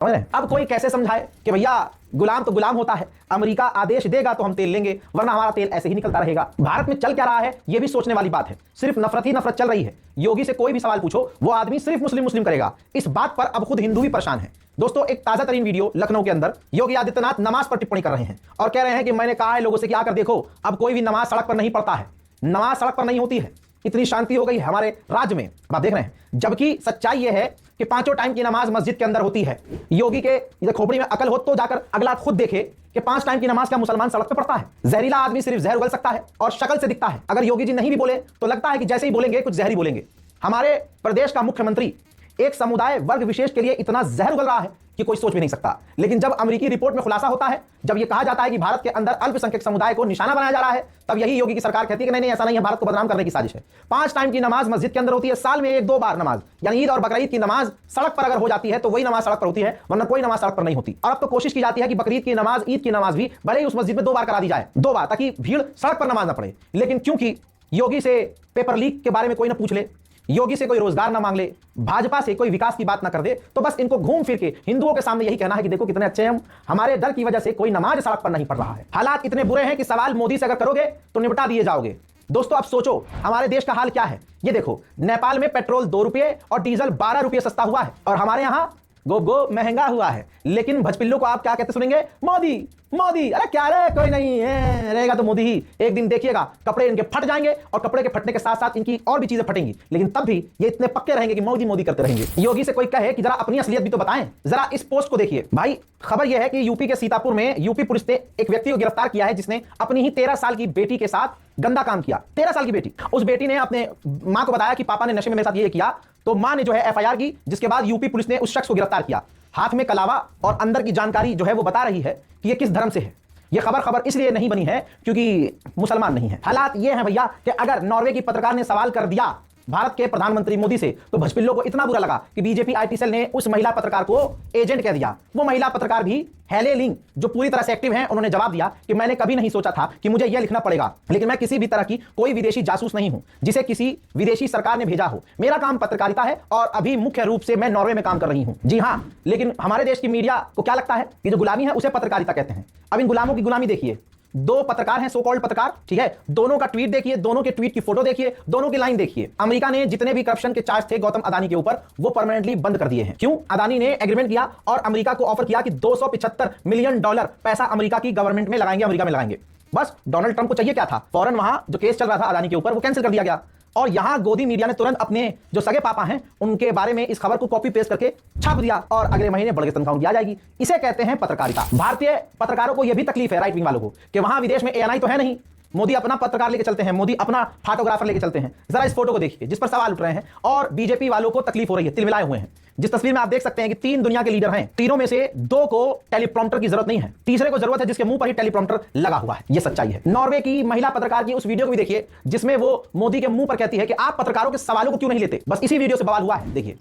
समझ रहे हैं? अब कोई कैसे समझाए कि भैया गुलाम तो गुलाम होता है, अमेरिका आदेश देगा तो हम तेल लेंगे, वरना हमारा तेल ऐसे ही निकलता रहेगा। भारत में चल क्या रहा है ये भी सोचने वाली बात है। सिर्फ नफरत ही नफरत चल रही है। योगी से कोई भी सवाल पूछो, वो आदमी सिर्फ मुस्लिम मुस्लिम करेगा। इस बात पर अब खुद हिंदू भी परेशान है। दोस्तों, एक ताजा तरीन वीडियो लखनऊ के अंदर योगी आदित्यनाथ नमाज पर टिप्पणी कर रहे हैं और कह रहे हैं कि मैंने कहा है लोगों से कि आकर देखो, अब कोई भी नमाज सड़क पर नहीं पढ़ता है, नमाज सड़क पर नहीं होती है। इतनी शांति हो गई है हमारे राज्य में, आप देख रहे हैं। जबकि सच्चाई यह है कि 5 टाइम की नमाज मस्जिद के अंदर होती है। योगी के खोपड़ी में अकल हो तो जाकर अगला खुद देखे कि 5 टाइम की नमाज का मुसलमान सड़क पे पढ़ता है। जहरीला आदमी सिर्फ जहर उगल सकता है और शक्ल से दिखता है। अगर योगी जी नहीं भी बोले तो लगता है कि जैसे ही बोलेंगे कुछ जहरी बोलेंगे। हमारे प्रदेश का मुख्यमंत्री एक समुदाय वर्ग विशेष के लिए इतना जहर उगल रहा है कि कोई सोच भी नहीं सकता। लेकिन जब अमेरिकी रिपोर्ट में खुलासा होता है, जब यह कहा जाता है कि भारत के अंदर अल्पसंख्यक समुदाय को निशाना बनाया जा रहा है, तब यही योगी की सरकार कहती है कि नहीं नहीं ऐसा नहीं है, भारत को बदनाम करने की साजिश है। 5 टाइम की नमाज मस्जिद के अंदर होती है, साल में 1-2 बार नमाज, यानी ईद और बकरीद की नमाज सड़क पर अगर हो जाती है तो वही नमाज सड़क पर होती है, वरना कोई नमाज सड़क पर नहीं होती। और अब तो कोशिश की जाती है कि बकरीद की नमाज, ईद की नमाज भी भले ही उस मस्जिद में 2 बार करा दी जाए, 2 बार, ताकि भीड़ सड़क पर नमाज ना पड़े। लेकिन क्योंकि योगी से पेपर लीक के बारे में कोई ना पूछ ले, योगी से कोई रोजगार ना मांग ले, भाजपा से कोई विकास की बात ना कर दे, तो बस इनको घूम फिर के हिंदुओं के सामने यही कहना है कि देखो कितने अच्छे हम, हमारे डर की वजह से कोई नमाज सड़क पर नहीं पढ़ रहा है। हालात इतने बुरे हैं कि सवाल मोदी से अगर करोगे तो निपटा दिए जाओगे। दोस्तों, अब सोचो हमारे देश का हाल क्या है। ये देखो, नेपाल में पेट्रोल 2 रुपये और डीजल 12 रुपये सस्ता हुआ है और हमारे यहां गो महंगा हुआ है। लेकिन भजपिल्लों को आप क्या कहते सुनेंगे? मोदी मोदी। अरे क्या रे, कोई नहीं है, रहेगा तो मोदी ही। एक दिन देखिएगा कपड़े इनके फट जाएंगे और कपड़े के फटने के साथ साथ इनकी और भी चीजें फटेंगी, लेकिन तब भी ये इतने पक्के रहेंगे कि मोदी मोदी करते रहेंगे। योगी से कोई कहे कि जरा अपनी असलियत भी तो बताएं। जरा इस पोस्ट को देखिए भाई। खबर यह है कि यूपी के सीतापुर में यूपी पुलिस ने एक व्यक्ति को गिरफ्तार किया है जिसने अपनी ही 13 साल की बेटी के साथ गंदा काम किया। 13 साल की बेटी। उस बेटी ने अपने मां को बताया कि पापा ने नशे में मेरे साथ ये किया, तो मां ने जो है FIR की, जिसके बाद यूपी पुलिस ने उस शख्स को गिरफ्तार किया। हाथ में कलावा और अंदर की जानकारी जो है वो बता रही है कि ये किस धर्म से है। ये खबर इसलिए नहीं बनी है क्योंकि मुसलमान नहीं है। हालात ये हैं भैया कि अगर नॉर्वे की पत्रकार ने सवाल कर दिया भारत के प्रधानमंत्री मोदी से, तो भजपिल्लों को इतना बुरा लगा कि बीजेपी IT सेल ने उस महिला पत्रकार को एजेंट कह दिया। वो महिला पत्रकार भी हेले लिंग, जो पूरी तरह से एक्टिव हैं, उन्होंने जवाब दिया कि मैंने कभी नहीं सोचा था कि मुझे यह लिखना पड़ेगा, लेकिन मैं किसी भी तरह की कोई विदेशी जासूस नहीं हूं जिसे किसी विदेशी सरकार ने भेजा हो। मेरा काम पत्रकारिता है और अभी मुख्य रूप से मैं नॉर्वे में काम कर रही हूं। जी हां, लेकिन हमारे देश की मीडिया को क्या लगता है कि जो गुलामी है उसे पत्रकारिता कहते हैं। अब इन गुलामों की गुलामी देखिए। 2 पत्रकार हैं, सो कॉल्ड पत्रकार, ठीक है। दोनों का ट्वीट देखिए, दोनों के ट्वीट की फोटो देखिए, दोनों की लाइन देखिए। अमेरिका ने जितने भी करप्शन के चार्ज थे गौतम अदानी के ऊपर, वो परमानेंटली बंद कर दिए हैं। क्यों? अदानी ने एग्रीमेंट किया और अमेरिका को ऑफर किया कि $275 मिलियन पैसा अमेरिका की गवर्नमेंट में लगाएंगे, अमेरिका में लगाएंगे। बस डोनाल्ड ट्रंप को चाहिए क्या था? फौरन वहां जो केस चल रहा था अदानी के ऊपर वो कैंसिल कर दिया गया। और यहां गोदी मीडिया ने तुरंत अपने जो सगे पापा हैं उनके बारे में इस खबर को कॉपी पेस्ट करके छाप दिया और अगले महीने बढ़ के तनख्वाह दिया जाएगी। इसे कहते हैं पत्रकारिता। भारतीय पत्रकारों को यह भी तकलीफ है, राइट विंग वालों को, कि वहां विदेश में ANI तो है नहीं, मोदी अपना पत्रकार लेके चलते हैं, मोदी अपना फोटोग्राफर लेके चलते हैं। जरा इस फोटो को देखिए जिस पर सवाल उठ रहे हैं और बीजेपी वालों को तकलीफ हो रही है, तिलमिलाए हुए हैं। जिस तस्वीर में आप देख सकते हैं कि 3 दुनिया के लीडर हैं, तीनों में से 2 को टेलीप्रॉम्प्टर की जरूरत नहीं है, तीसरे को जरूरत है जिसके मुंह पर ही टेलीप्रॉम्प्टर लगा हुआ है। यह सच्चाई है। नॉर्वे की महिला पत्रकार की उस वीडियो को भी देखिए जिसमें वो मोदी के मुंह पर कहती है कि आप पत्रकारों के सवालों को क्यों नहीं लेते। बस इसी वीडियो से बवाल हुआ है, देखिए।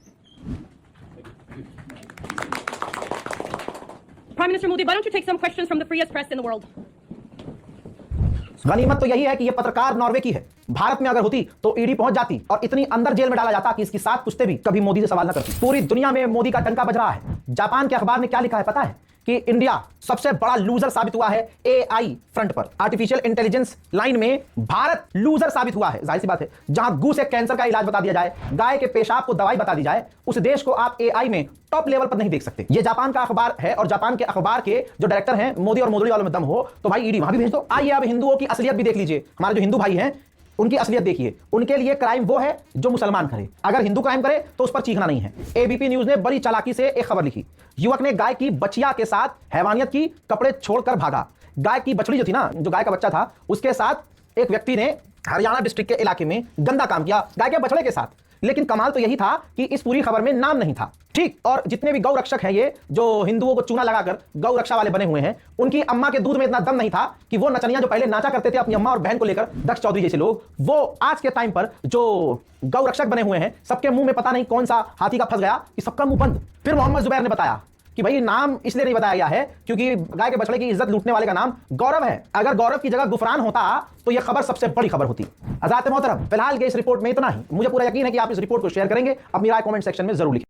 Prime Minister Modi, why don't you take some questions from the freest press in the world? गनीमत तो यही है कि यह पत्रकार नॉर्वे की है। भारत में अगर होती तो ईडी पहुंच जाती और इतनी अंदर जेल में डाला जाता कि इसकी साथ कुश्ते भी कभी मोदी से सवाल न करती। पूरी दुनिया में मोदी का टंका बज रहा है। जापान के अखबार ने क्या लिखा है पता है? कि इंडिया सबसे बड़ा लूजर साबित हुआ है AI फ्रंट पर। आर्टिफिशियल इंटेलिजेंस लाइन में भारत लूजर साबित हुआ है। जाहिर सी बात है, जहां गू से कैंसर का इलाज बता दिया जाए, गाय के पेशाब को दवाई बता दी जाए, उस देश को आप AI में टॉप लेवल पर नहीं देख सकते। ये जापान का अखबार है और जापान के अखबार के जो डायरेक्टर हैं, मोदी और मोदी वालों में दम हो तो भाई ईडी वहां भी भेज दो। आइए अब हिंदुओं की असलियत भी देख लीजिए। हमारे जो हिंदू भाई हैं उनकी असलियत देखिए। उनके लिए क्राइम वो है जो मुसलमान करे। अगर हिंदू क्राइम करे तो उस पर चीखना नहीं है। ABP न्यूज ने बड़ी चालाकी से एक खबर लिखी। युवक ने गाय की बछिया के साथ हैवानियत की, कपड़े छोड़कर भागा। गाय की बछड़ी जो थी ना, जो गाय का बच्चा था, उसके साथ एक व्यक्ति ने हरियाणा डिस्ट्रिक्ट के इलाके में गंदा काम किया गाय के बछड़े के साथ। लेकिन कमाल तो यही था कि इस पूरी खबर में नाम नहीं था। ठीक, और जितने भी गौ रक्षक हैं, ये जो हिंदुओं को चूना लगाकर गौ रक्षा वाले बने हुए हैं, उनकी अम्मा के दूध में इतना दम नहीं था कि वो नचनिया जो पहले नाचा करते थे अपनी अम्मा और बहन को लेकर, दक्ष चौधरी जैसे लोग, वो आज के टाइम पर जो गौ रक्षक बने हुए हैं, सबके मुंह में पता नहीं कौन सा हाथी का फंस गया कि सबका मुंह बंद। फिर मोहम्मद जुबैर ने बताया कि भाई नाम इसलिए नहीं बताया गया है क्योंकि गाय के बछड़े की इज्जत लूटने वाले का नाम गौरव है। अगर गौरव की जगह गुफरान होता तो यह खबर सबसे बड़ी खबर होती। हज़रात मोहतरम, फिलहाल के इस रिपोर्ट में इतना ही। मुझे पूरा यकीन है कि आप इस रिपोर्ट को शेयर करेंगे। अपनी राय कमेंट सेक्शन में जरूर लिखें।